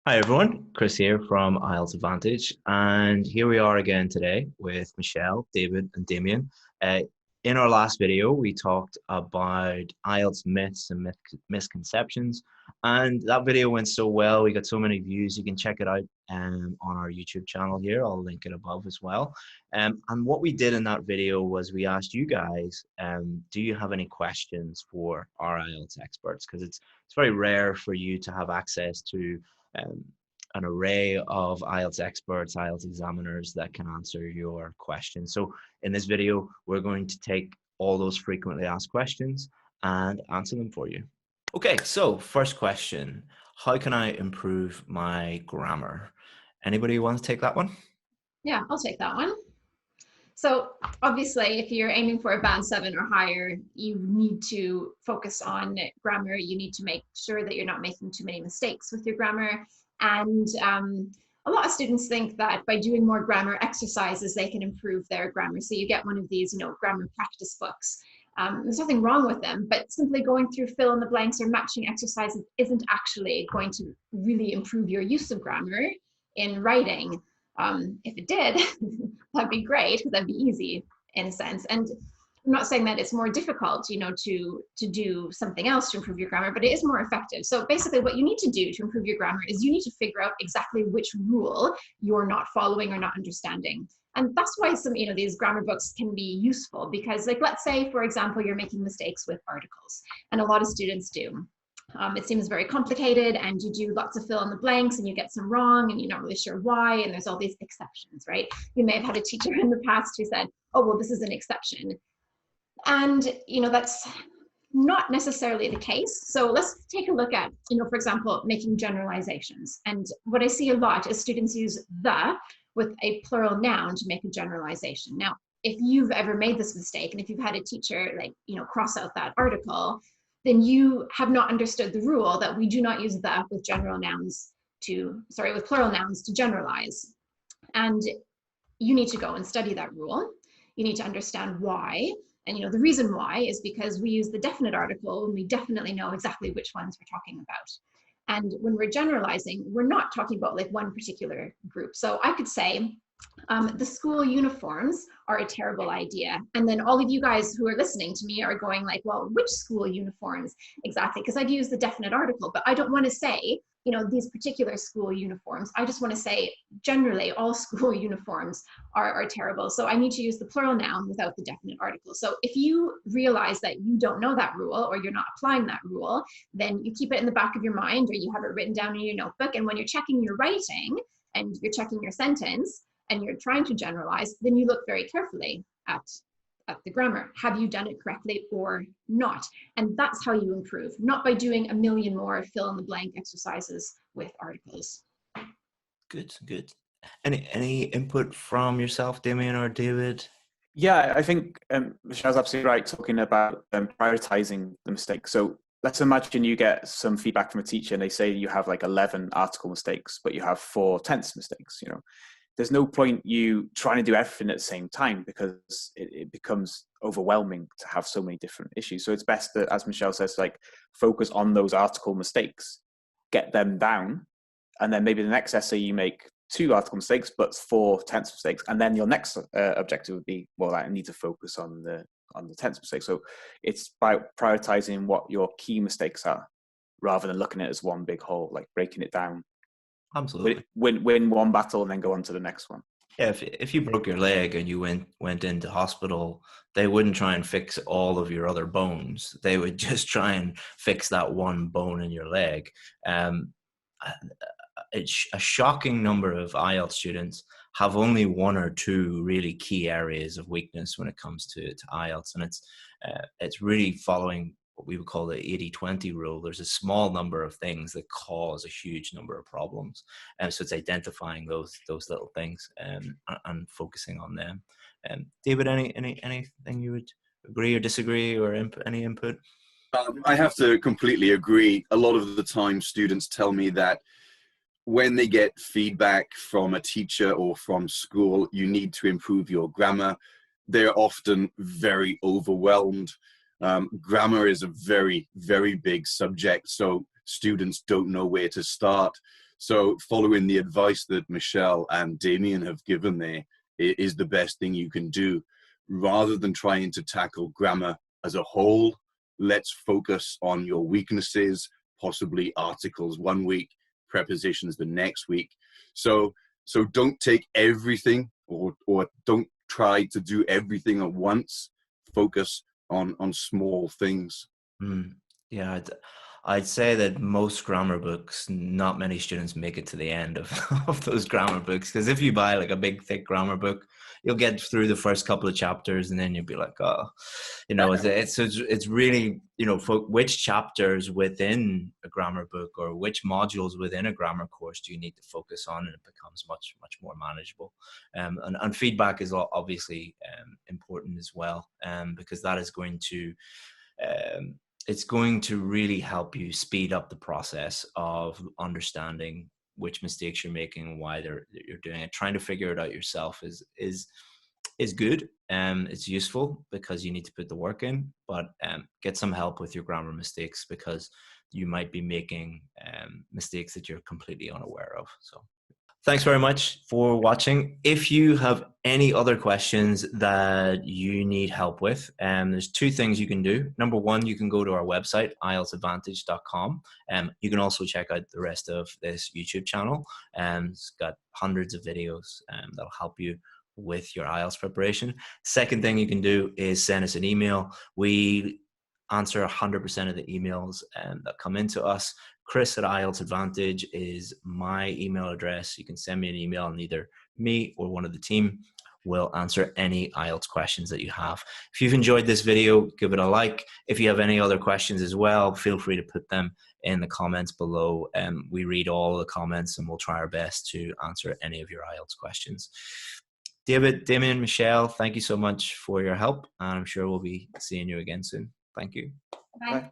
Hi everyone, Chris here from IELTS Advantage, and here we are again today with Michelle, David, and Damien. In our last video, we talked about IELTS myths and misconceptions, and that video went so well. We got so many views. You can check it out on our YouTube channel here. I'll link it above as well. And what we did in that video was we asked you guys, do you have any questions for our IELTS experts? Because it's very rare for you to have access to an array of IELTS experts, IELTS examiners that can answer your questions. So in this video, we're going to take all those frequently asked questions and answer them for you. Okay, so first question, how can I improve my grammar? Anybody want to take that one? Yeah, I'll take that one. So obviously, if you're aiming for a band 7 or higher, you need to focus on grammar. You need to make sure that you're not making too many mistakes with your grammar. And a lot of students think that by doing more grammar exercises, they can improve their grammar. So you get one of these, grammar practice books. There's nothing wrong with them, but simply going through fill in the blanks or matching exercises isn't actually going to really improve your use of grammar in writing. If it did, that'd be great, because that'd be easy in a sense. And I'm not saying that it's more difficult, to do something else to improve your grammar, but it is more effective. So basically what you need to do to improve your grammar is you need to figure out exactly which rule you're not following or not understanding. And that's why some, these grammar books can be useful, because let's say, for example, you're making mistakes with articles, and a lot of students do. It seems very complicated, and you do lots of fill in the blanks and you get some wrong and you're not really sure why, and there's all these exceptions, right? You may have had a teacher in the past who said, oh, well, this is an exception. And, that's not necessarily the case. So let's take a look at, for example, making generalizations. And what I see a lot is students use the with a plural noun to make a generalization. Now, if you've ever made this mistake, and if you've had a teacher cross out that article, then you have not understood the rule that we do not use the with with plural nouns to generalize. And you need to go and study that rule. You need to understand why. And the reason why is because we use the definite article and we definitely know exactly which ones we're talking about. And when we're generalizing, we're not talking about one particular group. So I could say, the school uniforms are a terrible idea. And then all of you guys who are listening to me are going well, which school uniforms exactly? Because I'd use the definite article, but I don't want to say, these particular school uniforms. I just want to say, generally, all school uniforms are terrible. So I need to use the plural noun without the definite article. So if you realize that you don't know that rule, or you're not applying that rule, then you keep it in the back of your mind, or you have it written down in your notebook. And when you're checking your writing and you're checking your sentence, and you're trying to generalize, then you look very carefully at the grammar. Have you done it correctly or not? And that's how you improve, not by doing a million more fill in the blank exercises with articles. Good. Any input from yourself, Damien or David? Yeah, I think Michelle's absolutely right, talking about prioritizing the mistakes. So let's imagine you get some feedback from a teacher and they say you have 11 article mistakes, but you have 4 tense mistakes, There's no point you trying to do everything at the same time, because it becomes overwhelming to have so many different issues. So it's best that, as Michelle says, focus on those article mistakes, get them down, and then maybe the next essay you make 2 article mistakes, but 4 tense mistakes. And then your next objective would be, well, I need to focus on the tense mistakes. So it's by prioritizing what your key mistakes are, rather than looking at it as one big whole, breaking it down. Absolutely. Win one battle and then go on to the next one. Yeah, if you broke your leg and you went into hospital, they wouldn't try and fix all of your other bones. They would just try and fix that one bone in your leg. A shocking number of IELTS students have only 1 or 2 really key areas of weakness when it comes to IELTS, and it's really following what we would call the 80-20 rule. There's a small number of things that cause a huge number of problems, and so it's identifying those little things and focusing on them. David, anything you would agree or disagree, or any input? I have to completely agree. A lot of the time students tell me that when they get feedback from a teacher or from school, you need to improve your grammar, they're often very overwhelmed. Grammar is a very, very big subject, so students don't know where to start. So following the advice that Michelle and Damien have given there is the best thing you can do. Rather than trying to tackle grammar as a whole, let's focus on your weaknesses, possibly articles one week, prepositions the next week. So don't take everything or don't try to do everything at once. Focus on small things. Yeah, I'd say that most grammar books, not many students make it to the end of those grammar books. Because if you buy like a big, thick grammar book, you'll get through the first couple of chapters and then you'll be like, oh, you know, it's really, you know, for which chapters within a grammar book or which modules within a grammar course do you need to focus on, and it becomes much more manageable. And feedback is obviously important as well, because that is going to it's going to really help you speed up the process of understanding which mistakes you're making and why you're doing it. Trying to figure it out yourself is good. It's useful because you need to put the work in, but get some help with your grammar mistakes, because you might be making mistakes that you're completely unaware of. So thanks very much for watching. If you have any other questions that you need help with, there's two things you can do. Number one, you can go to our website, IELTSadvantage.com. You can also check out the rest of this YouTube channel. It's got hundreds of videos that'll help you with your IELTS preparation. Second thing you can do is send us an email. We answer 100% of the emails that come into us. Chris at IELTS Advantage is my email address. You can send me an email, and either me or one of the team will answer any IELTS questions that you have. If you've enjoyed this video, give it a like. If you have any other questions as well, feel free to put them in the comments below. We read all the comments and we'll try our best to answer any of your IELTS questions. David, Damien, Michelle, thank you so much for your help. And I'm sure we'll be seeing you again soon. Thank you. Bye.